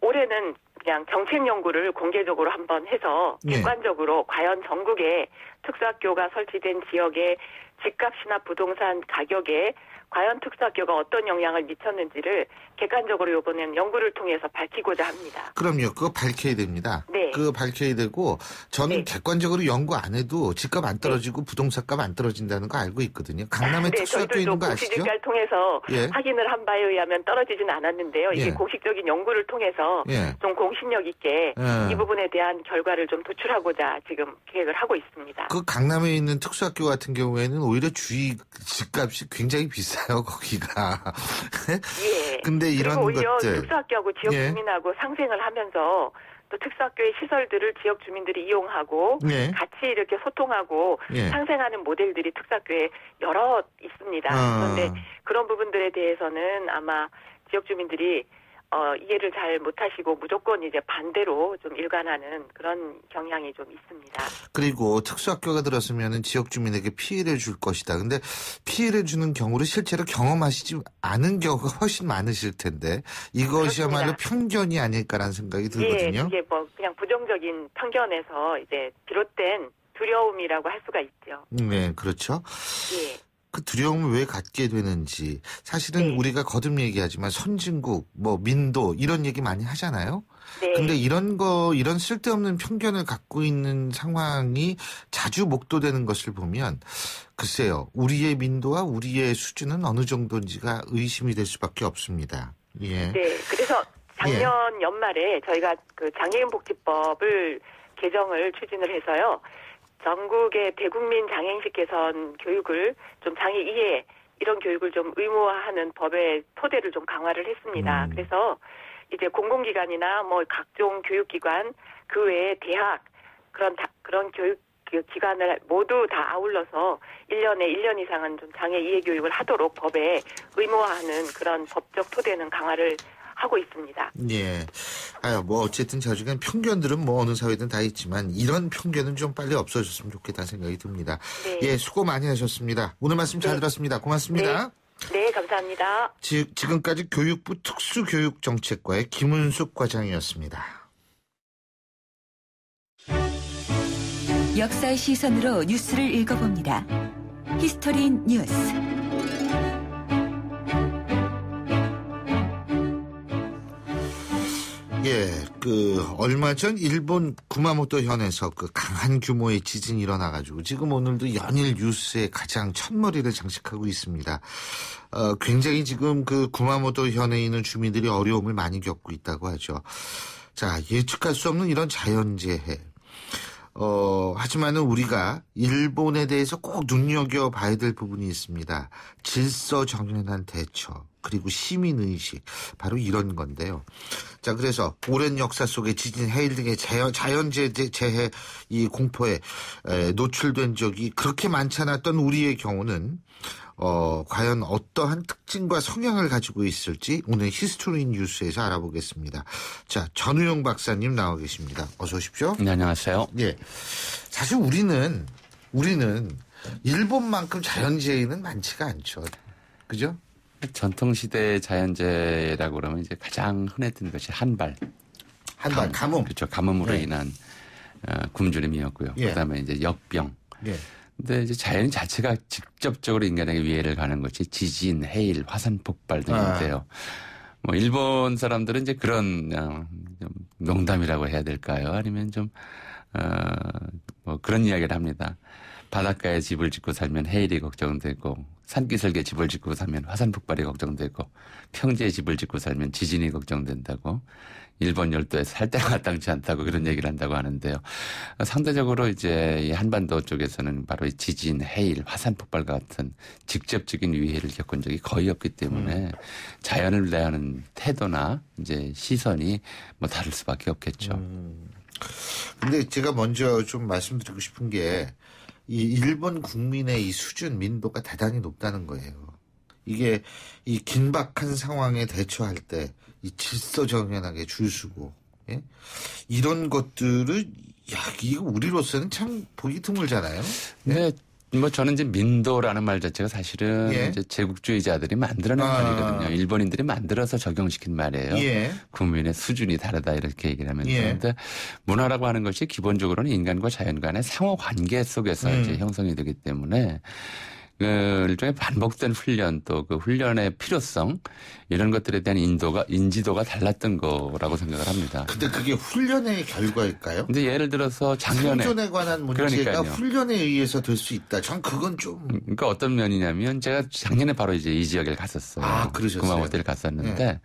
올해는 그냥 정책 연구를 공개적으로 한번 해서 객관적으로 과연 전국에 특수학교가 설치된 지역의 집값이나 부동산 가격에 과연 특수학교가 어떤 영향을 미쳤는지를 객관적으로 이번에는 연구를 통해서 밝히고자 합니다. 그럼요. 그거 밝혀야 됩니다. 그거 밝혀야 되고 저는 객관적으로 연구 안 해도 집값 안 떨어지고 부동산 값 안 떨어진다는 거 알고 있거든요. 강남에 특수학교 있는 거 아시죠? 공시지가를 통해서 확인을 한 바에 의하면 떨어지진 않았는데요. 이게 공식적인 연구를 통해서 좀 공신력 있게 이 부분에 대한 결과를 좀 도출하고자 지금 계획을 하고 있습니다. 그 강남에 있는 특수학교 같은 경우에는 오히려 주위 집값이 굉장히 비싸요. 거기가. 근데 이런 그리고 오히려 것들 특수학교하고 지역 주민하고 상생을 하면서 또 특수학교의 시설들을 지역 주민들이 이용하고 같이 이렇게 소통하고 상생하는 모델들이 특수학교에 여러 있습니다. 그런데 그런 부분들에 대해서는 아마 지역 주민들이 이해를 잘 못하시고 무조건 이제 반대로 좀 일관하는 그런 경향이 좀 있습니다. 그리고 특수학교가 들었으면 지역 주민에게 피해를 줄 것이다. 근데 피해를 주는 경우를 실제로 경험하시지 않은 경우가 훨씬 많으실 텐데 이것이야말로 편견이 아닐까라는 생각이 들거든요. 이게 그냥 부정적인 편견에서 이제 비롯된 두려움이라고 할 수가 있죠. 네, 그렇죠. 그 두려움을 왜 갖게 되는지 사실은 우리가 거듭 얘기하지만 선진국, 민도 이런 얘기 많이 하잖아요. 근데 이런 쓸데없는 편견을 갖고 있는 상황이 자주 목도되는 것을 보면 글쎄요. 우리의 민도와 우리의 수준은 어느 정도인지가 의심이 될 수밖에 없습니다. 예. 네. 그래서 작년 연말에 저희가 그 장애인복지법을 개정을 추진을 해서요. 전국의 대국민 장애인식 개선 교육을 좀 장애 이해 이런 교육을 좀 의무화하는 법의 토대를 좀 강화를 했습니다. 그래서 이제 공공기관이나 뭐 각종 교육기관 그 외에 대학 그런 교육 기관을 모두 다 아울러서 1년에 1년 이상은 좀 장애 이해 교육을 하도록 법에 의무화하는 그런 법적 토대는 강화를 하고 있습니다. 예. 뭐 어쨌든 저중엔 편견들은 뭐 어느 사회든 다 있지만 이런 편견은 좀 빨리 없어졌으면 좋겠다는 생각이 듭니다. 네. 예, 수고 많이 하셨습니다. 오늘 말씀 잘 들었습니다. 고맙습니다. 네, 감사합니다. 지금까지 교육부 특수교육정책과의 김은숙 과장이었습니다. 역사의 시선으로 뉴스를 읽어봅니다. 히스토리 뉴스. 예, 얼마 전 일본 구마모토 현에서 강한 규모의 지진이 일어나가지고 지금 오늘도 연일 뉴스에 가장 첫머리를 장식하고 있습니다. 굉장히 지금 구마모토 현에 있는 주민들이 어려움을 많이 겪고 있다고 하죠. 자, 예측할 수 없는 이런 자연재해. 하지만은 우리가 일본에 대해서 꼭 눈여겨봐야 될 부분이 있습니다. 질서정연한 대처, 그리고 시민의식, 바로 이런 건데요. 자, 그래서 오랜 역사 속에 지진, 해일 등의 자연재해 이 공포에 노출된 적이 그렇게 많지 않았던 우리의 경우는 과연 어떠한 특징과 성향을 가지고 있을지 오늘 히스토리 뉴스에서 알아보겠습니다. 자, 전우용 박사님 나와 계십니다. 어서 오십시오. 네, 안녕하세요. 예. 사실 우리는 일본만큼 자연재해는 많지가 않죠. 그죠? 전통시대의 자연재해라고 그러면 이제 가장 흔했던 것이 한발, 가뭄. 그렇죠. 가뭄으로 인한 굶주림이었고요. 예. 그다음에 이제 역병. 예. 근데 이제 자연 자체가 직접적으로 인간에게 위해를 가는 것이 지진, 해일, 화산 폭발 등인데요. 뭐 일본 사람들은 이제 그런 좀 농담이라고 해야 될까요? 아니면 좀 뭐 그런 이야기를 합니다. 바닷가에 집을 짓고 살면 해일이 걱정되고 산기슭에 집을 짓고 살면 화산 폭발이 걱정되고 평지에 집을 짓고 살면 지진이 걱정된다고. 일본 열도에 살 데가 마땅치 않다고 그런 얘기를 한다고 하는데요. 상대적으로 이제 이 한반도 쪽에서는 바로 이 지진, 해일, 화산 폭발 같은 직접적인 위해를 겪은 적이 거의 없기 때문에 자연을 대하는 태도나 이제 시선이 뭐 다를 수밖에 없겠죠. 근데 제가 먼저 좀 말씀드리고 싶은 게 이 일본 국민의 이 수준, 민도가 대단히 높다는 거예요. 이게 이 긴박한 상황에 대처할 때 이 질서정연하게 줄 서고, 예? 이런 것들을 이거 우리로서는 참 보기 드물잖아요. 네. 뭐 저는 이제 민도라는 말 자체가 사실은 예. 이제 제국주의자들이 만들어낸 말이거든요. 일본인들이 만들어서 적용시킨 말이에요. 예. 국민의 수준이 다르다 이렇게 얘기를 하면서. 예. 그런데 문화라고 하는 것이 기본적으로는 인간과 자연 간의 상호 관계 속에서 이제 형성이 되기 때문에 일종의 반복된 훈련 또 그 훈련의 필요성 이런 것들에 대한 인지도가 달랐던 거라고 생각을 합니다. 근데 그게 훈련의 결과일까요? 근데 예를 들어서 작년에 생존에 관한 문제가 그러니까요. 훈련에 의해서 될 수 있다. 전 그건 좀. 그러니까 어떤 면이냐면 제가 작년에 바로 이제 이 지역에 갔었어요. 그러셨어요? 구마모토를 갔었는데. 네.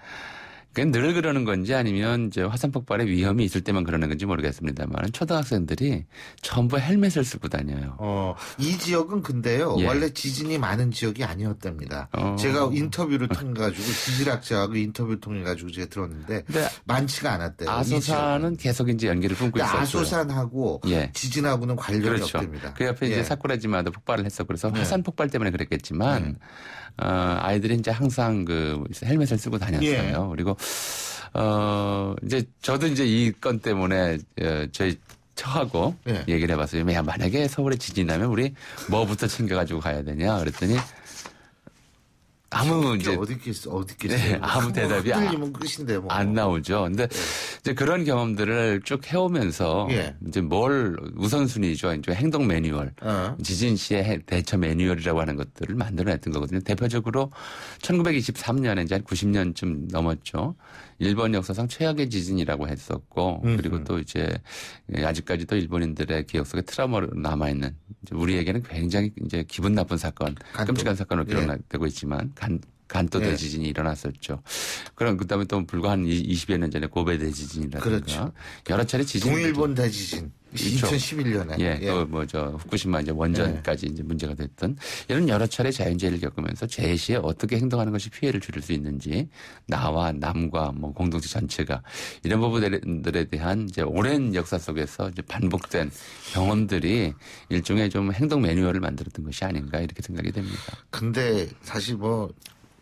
그게 늘 그러는 건지 아니면 이제 화산 폭발의 위험이 있을 때만 그러는 건지 모르겠습니다만 초등학생들이 전부 헬멧을 쓰고 다녀요. 이 지역은 근데요. 예. 원래 지진이 많은 지역이 아니었답니다. 제가 인터뷰를 통해 가지고 지질학자하고 인터뷰를 통해 가지고 제가 들었는데 많지가 않았대요. 아소산은 계속 이제 연기를 품고 있었어요. 아소산하고 예. 지진하고는 관련이 그렇죠. 없답니다. 그 옆에 이제 사쿠라지마도 폭발을 했어. 그래서 화산 폭발 때문에 그랬겠지만 아이들이 이제 항상 그 헬멧을 쓰고 다녔어요. 그리고 이제 저도 이제 이 건 때문에 저희 처하고 얘기를 해봤어요. 야, 만약에 서울에 지진이 나면 우리 뭐부터 챙겨가지고 가야 되냐 그랬더니 아무 이제 어디 있겠어요? 아무 대답이 흔들리면 끝인데 뭐. 안 나오죠. 근데 이제 그런 경험들을 쭉 해오면서 예. 이제 뭘 우선순위죠. 이제 행동 매뉴얼, 지진 시의 대처 매뉴얼이라고 하는 것들을 만들어냈던 거거든요. 대표적으로 1923년에 이제 한 90년쯤 넘었죠. 일본 역사상 최악의 지진이라고 했었고, 그리고 또 이제 아직까지도 일본인들의 기억 속에 트라우마로 남아있는 우리에게는 굉장히 이제 기분 나쁜 사건, 끔찍한 사건으로 기록되고 있지만 간도 대지진이 일어났었죠. 그다음에 또 불과 한 20여 년 전에 고베 대지진이라든가 그렇죠. 여러 차례 지진. 동일본 대지진. 2011년에. 예. 또 후쿠시마 이제 원전까지 이제 문제가 됐던 이런 여러 차례 자연재해를 겪으면서 재해 시에 어떻게 행동하는 것이 피해를 줄일 수 있는지 나와 남과 뭐 공동체 전체가 이런 부분들에 대한 이제 오랜 역사 속에서 이제 반복된 경험들이 일종의 좀 행동 매뉴얼을 만들었던 것이 아닌가 이렇게 생각이 됩니다. 근데 사실 뭐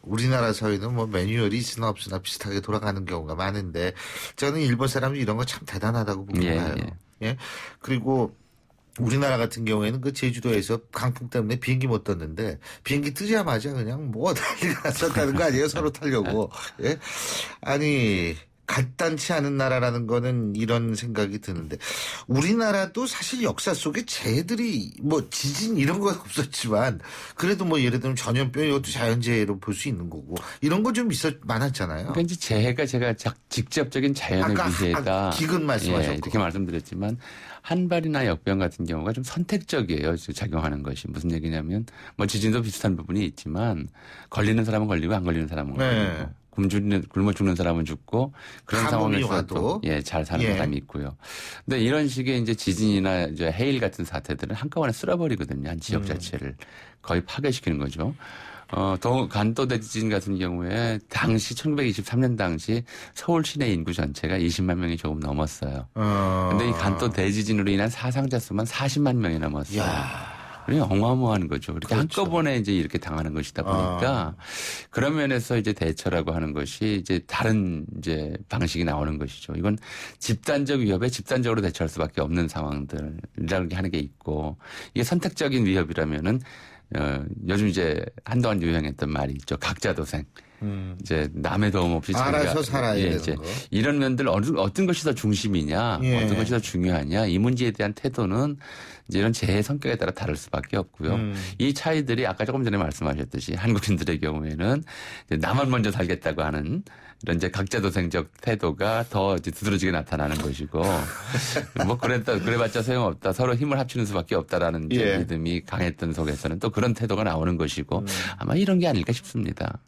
우리나라 사회는 뭐 매뉴얼이 있으나 없으나 비슷하게 돌아가는 경우가 많은데 저는 일본 사람이 이런 거 참 대단하다고 봅니다. 예. 그리고 우리나라 같은 경우에는 그 제주도에서 강풍 때문에 비행기 못 떴는데 비행기 뜨자마자 그냥 뭐 난리가 났었다는 거 아니에요? 서로 타려고. 예? 아니 간단치 않은 나라라는 거는 이런 생각이 드는데 우리나라도 사실 역사 속에 재해들이 뭐 지진 이런 건 없었지만 그래도 뭐 예를 들면 전염병 이것도 자연재해로 볼 수 있는 거고 이런 거 좀 많았잖아요. 그러니까 이제 재해가 제가 직접적인 자연의 위해다. 기근 말씀하셨고. 예, 이렇게 말씀드렸지만 한발이나 역병 같은 경우가 좀 선택적이에요. 작용하는 것이. 무슨 얘기냐면 뭐 지진도 비슷한 부분이 있지만 걸리는 사람은 걸리고 안 걸리는 사람은 걸리고. 굶어 죽는 사람은 죽고 그런 상황에서도 잘 사는 사람이 있고요. 근데 이런 식의 이제 지진이나 이제 해일 같은 사태들은 한꺼번에 쓸어버리거든요. 한 지역 자체를 거의 파괴시키는 거죠. 간도 대지진 같은 경우에 당시 1923년 당시 서울 시내 인구 전체가 20만 명이 조금 넘었어요. 근데 이 간도 대지진으로 인한 사상자 수만 40만 명이 넘었어요. 어마어마한 거죠. 이렇게 그렇죠. 한꺼번에 이제 이렇게 당하는 것이다 보니까 그런 면에서 이제 대처라고 하는 것이 이제 다른 이제 방식이 나오는 것이죠. 이건 집단적 위협에 집단적으로 대처할 수밖에 없는 상황들이라고 하는 게 있고 이게 선택적인 위협이라면은 요즘 이제 한동안 유행했던 말이 있죠. 각자도생. 이제 남의 도움 없이 알아서 살아야 되는 거. 이런 면들 어떤 것이 더 중심이냐, 어떤 것이 더 중요하냐 이 문제에 대한 태도는 이제 이런 재해 성격에 따라 다를 수밖에 없고요. 이 차이들이 아까 조금 전에 말씀하셨듯이 한국인들의 경우에는 이제 나만 먼저 살겠다고 하는 이런 이제 각자도생적 태도가 더 이제 두드러지게 나타나는 것이고 뭐 그래봤자 소용없다. 서로 힘을 합치는 수밖에 없다라는 믿음이 강했던 속에서는 또 그런 태도가 나오는 것이고 아마 이런 게 아닐까 싶습니다.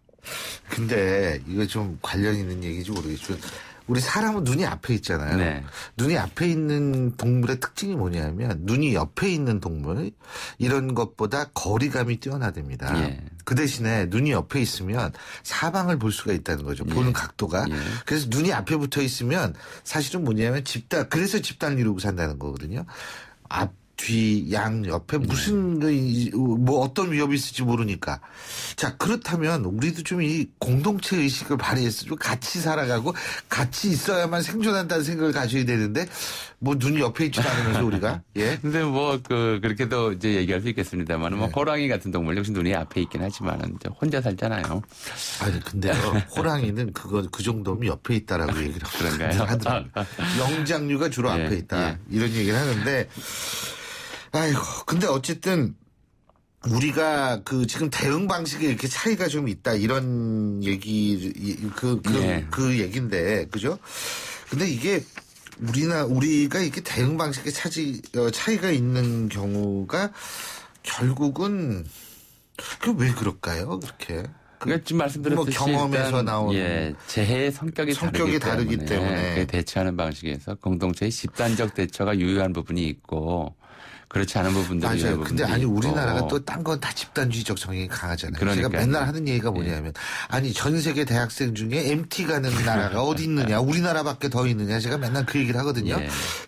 근데 이거 좀 관련 있는 얘기인지 모르겠지만 우리 사람은 눈이 앞에 있잖아요. 네. 눈이 앞에 있는 동물의 특징이 뭐냐면 눈이 옆에 있는 동물 이런 것보다 거리감이 뛰어나답니다. 예. 그 대신에 눈이 옆에 있으면 사방을 볼 수가 있다는 거죠. 보는 각도가. 그래서 눈이 앞에 붙어 있으면 사실은 뭐냐면 그래서 집단을 이루고 산다는 거거든요. 뒤, 양, 옆에 무슨, 뭐 어떤 위협이 있을지 모르니까. 자, 그렇다면 우리도 좀 이 공동체 의식을 발휘해서 좀 같이 살아가고 같이 있어야만 생존한다는 생각을 가져야 되는데 뭐 눈이 옆에 있지도 않으면서 우리가. 예. 근데 뭐 그렇게도 이제 얘기할 수 있겠습니다만 뭐 호랑이 같은 동물 역시 눈이 앞에 있긴 하지만은 혼자 살잖아요. 아니, 근데요. 호랑이는 그 정도면 옆에 있다라고 얘기를 하더라고요. 영장류가 주로 앞에 있다. 이런 얘기를 하는데 아이고, 근데 어쨌든 우리가 지금 대응 방식에 이렇게 차이가 좀 있다 이런 그 얘기인데 그죠? 근데 이게 우리가 이렇게 대응 방식에 차이가 있는 경우가 결국은 왜 그럴까요? 그렇게? 그러니까 지금 말씀드렸듯이 뭐 경험에서 나오는 재해의 성격이 다르기 때문에 그 대처하는 방식에서 공동체의 집단적 대처가 유효한 부분이 있고 그렇지 않은 부분들이 맞아요. 근데 우리나라가 또 딴 건 다 집단주의적 성향이 강하잖아요. 그러니까요. 제가 맨날 하는 얘기가 뭐냐면 전 세계 대학생 중에 MT 가는 나라가 어디 있느냐, 우리나라밖에 더 있느냐, 제가 맨날 그 얘기를 하거든요.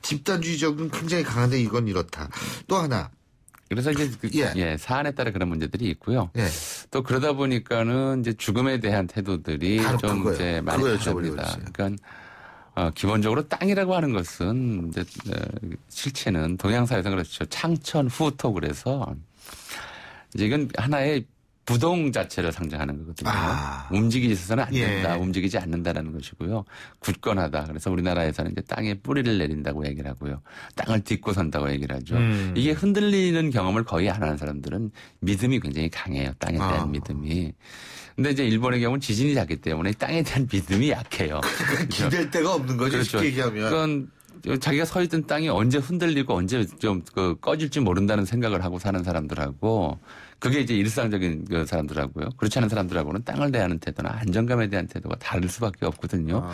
집단주의적은 굉장히 강한데 이건 이렇다. 또 하나. 그래서 이제 사안에 따라 그런 문제들이 있고요. 또 그러다 보니까는 이제 죽음에 대한 태도들이 좀 이제 많이 다릅니다. 그러니까 기본적으로 땅이라고 하는 것은 이제 실체는 동양 사회에서 그렇죠. 창천 후토 그래서 이제 이건 하나의 부동 자체를 상징하는 거거든요. 움직이지 있어서는 안 된다. 움직이지 않는다라는 것이고요. 굳건하다. 그래서 우리나라에서는 이제 땅에 뿌리를 내린다고 얘기를 하고요. 땅을 딛고 선다고 얘기를 하죠. 이게 흔들리는 경험을 거의 안 하는 사람들은 믿음이 굉장히 강해요. 땅에 대한 믿음이. 근데 이제 일본의 경우는 지진이 작기 때문에 땅에 대한 믿음이 약해요. 기댈 데가 없는 거죠. 그렇죠. 쉽게 얘기하면. 그건 자기가 서 있던 땅이 언제 흔들리고 언제 좀 꺼질지 모른다는 생각을 하고 사는 사람들하고 그게 이제 일상적인 그 사람들하고요. 그렇지 않은 사람들하고는 땅을 대하는 태도나 안정감에 대한 태도가 다를 수밖에 없거든요.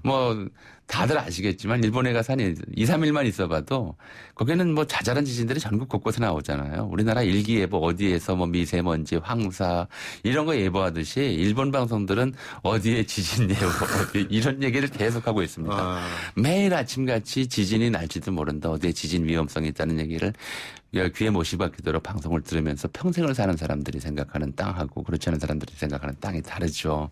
뭐 다들 아시겠지만 일본에 가서 한 2, 3일만 있어봐도 거기는 뭐 자잘한 지진들이 전국 곳곳에 나오잖아요. 우리나라 일기예보 어디에서 뭐 미세먼지, 황사 이런 거 예보하듯이 일본 방송들은 어디에 지진 예보 이런 얘기를 계속하고 있습니다. 매일 아침같이 지진이 날지도 모른다. 어디에 지진 위험성이 있다는 얘기를 귀에 못이 박히도록 방송을 들으면서 평생을 사는 사람들이 생각하는 땅하고 그렇지 않은 사람들이 생각하는 땅이 다르죠.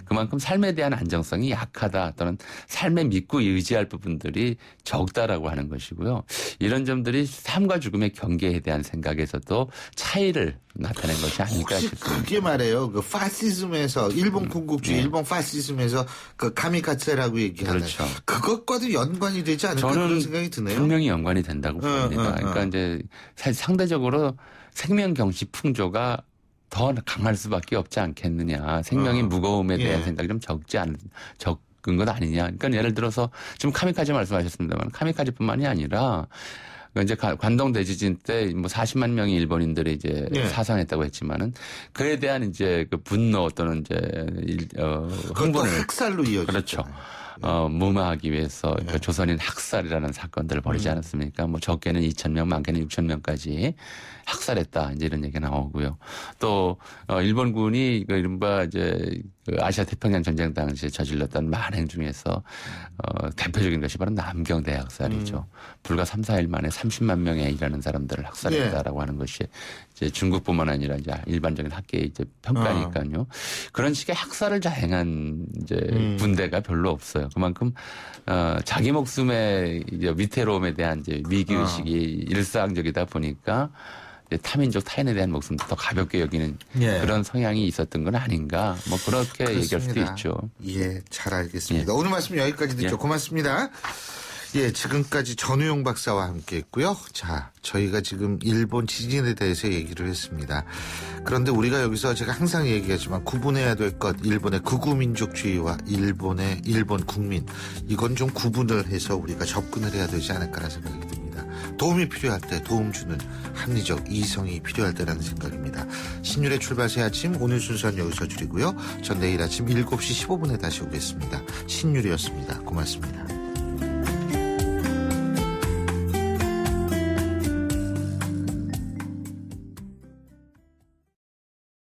그만큼 삶에 대한 안정성이 약하다 또는 삶에 믿고 의지할 부분들이 적다라고 하는 것이고요. 이런 점들이 삶과 죽음의 경계에 대한 생각에서도 차이를 나타낸 것이 아닐까 싶습니다. 그게 말해요. 그 파시즘에서 일본 군국주의, 일본 파시즘에서 그 카미카츠라고 얘기하는 그렇죠. 그것과도 연관이 되지 않을까 그런 생각이 드네요. 분명히 연관이 된다고 봅니다. 그러니까 이제 사실 상대적으로 생명 경시 풍조가 더 강할 수밖에 없지 않겠느냐. 생명의 무거움에 대한 생각이 좀 적은 것 아니냐. 그러니까 예를 들어서 지금 카미카제 말씀하셨습니다만 카미카제뿐만이 아니라 이제 관동 대지진 때 뭐 40만 명의 일본인들이 이제 사상했다고 했지만은 그에 대한 이제 그 분노 또는 이제 흥분을 학살로 이어졌죠. 그렇죠. 무마하기 위해서 조선인 학살이라는 사건들을 벌이지 않았습니까? 뭐 적게는 2,000명, 많게는 6,000명까지 학살했다. 이제 이런 얘기가 나오고요. 또 일본군이 그 이른바 이제 아시아 태평양 전쟁 당시에 저질렀던 만행 중에서 대표적인 것이 바로 남경 대학살이죠. 불과 3, 4일 만에 30만 명에 이르는 사람들을 학살했다라고 하는 것이 이제 중국뿐만 아니라 이제 일반적인 학계의 이제 평가니까요. 그런 식의 학살을 자행한 이제 군대가 별로 없어요. 그만큼 자기 목숨의 이제 위태로움에 대한 이제 위기 의식이 일상적이다 보니까 타민족 타인에 대한 목숨도 더 가볍게 여기는 그런 성향이 있었던 건 아닌가. 뭐 그렇게 그렇습니다. 얘기할 수도 있죠. 예, 잘 알겠습니다. 오늘 말씀 여기까지 듣죠. 고맙습니다. 예, 지금까지 전우용 박사와 함께했고요. 자, 저희가 지금 일본 지진에 대해서 얘기를 했습니다. 그런데 우리가 여기서 제가 항상 얘기하지만 구분해야 될 것, 일본의 극우민족주의와 일본 국민, 이건 좀 구분을 해서 우리가 접근을 해야 되지 않을까라는 생각이 듭니다. 도움이 필요할 때 도움 주는 합리적 이성이 필요할 때라는 생각입니다. 신율의 출발새 아침 오늘 순서는 여기서 줄이고요. 전 내일 아침 7시 15분에 다시 오겠습니다. 신율이었습니다. 고맙습니다.